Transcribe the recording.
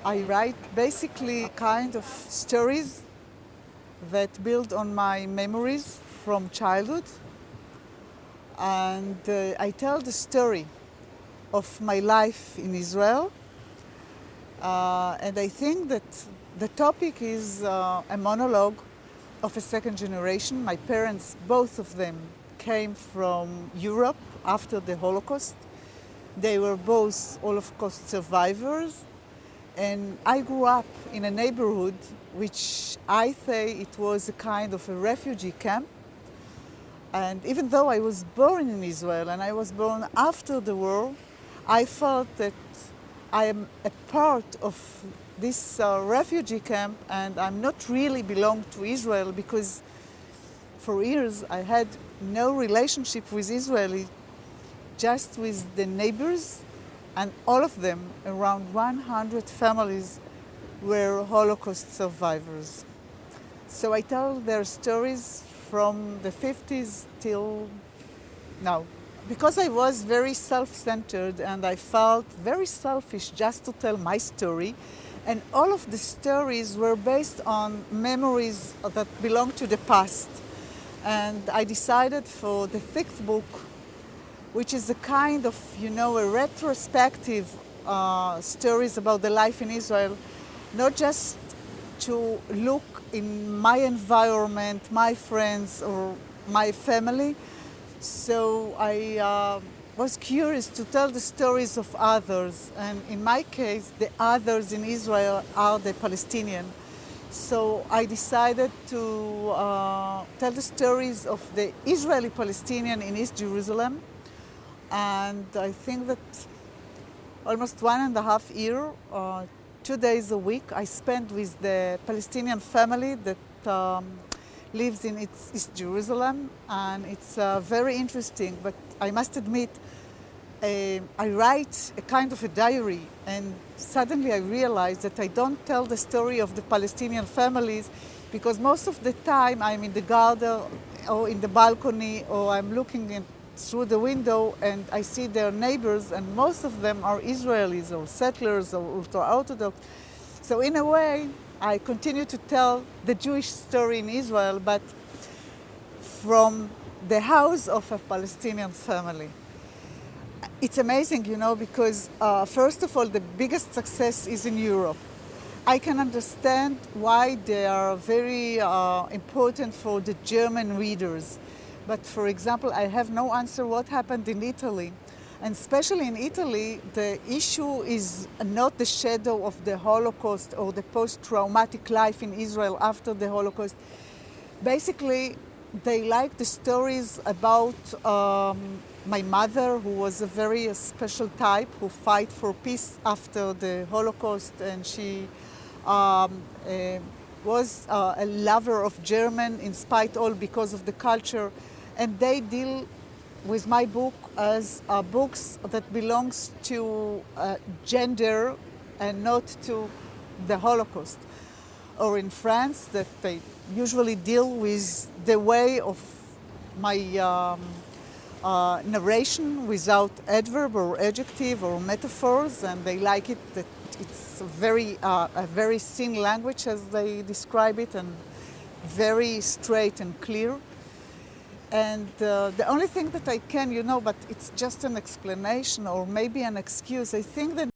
I write basically kind of stories that build on my memories from childhood. And I tell the story of my life in Israel. And I think that the topic is a monologue of a second generation. My parents, both of them, came from Europe after the Holocaust. They were both Holocaust survivors. And I grew up in a neighborhood which I say it was a kind of a refugee camp. And even though I was born in Israel and I was born after the war, I felt that I am a part of this refugee camp and I'm not really belong to Israel because for years I had no relationship with Israeli, just with the neighbors, and all of them, around 100 families, were Holocaust survivors. So I tell their stories from the 50s till now. Because I was very self-centered and I felt very selfish just to tell my story, and all of the stories were based on memories that belong to the past. And I decided for the sixth book, which is a kind of, a retrospective stories about the life in Israel, not just to look in my environment, my friends, or my family. So I was curious to tell the stories of others. And in my case, the others in Israel are the Palestinian. So I decided to tell the stories of the Israeli Palestinian in East Jerusalem. And I think that almost 1.5 years, 2 days a week, I spent with the Palestinian family that lives in East Jerusalem. And it's very interesting, but I must admit, I write a kind of a diary, and suddenly I realized that I don't tell the story of the Palestinian families because most of the time I'm in the garden or in the balcony or I'm looking through the window and I see their neighbors, and most of them are Israelis or settlers or ultra-Orthodox. So in a way, I continue to tell the Jewish story in Israel, but from the house of a Palestinian family. It's amazing, because first of all, the biggest success is in Europe. I can understand why they are very important for the German readers. But for example, I have no answer what happened in Italy. And especially in Italy, the issue is not the shadow of the Holocaust or the post-traumatic life in Israel after the Holocaust. Basically, they like the stories about my mother, who was a very special type, who fight for peace after the Holocaust, and she was a lover of German in spite all because of the culture. And they deal with my book as books that belongs to gender and not to the Holocaust. Or in France, that they usually deal with the way of my narration without adverb or adjective or metaphors, and they like it that it's a very thin language as they describe it, and very straight and clear. And the only thing that I can, but it's just an explanation or maybe an excuse. I think that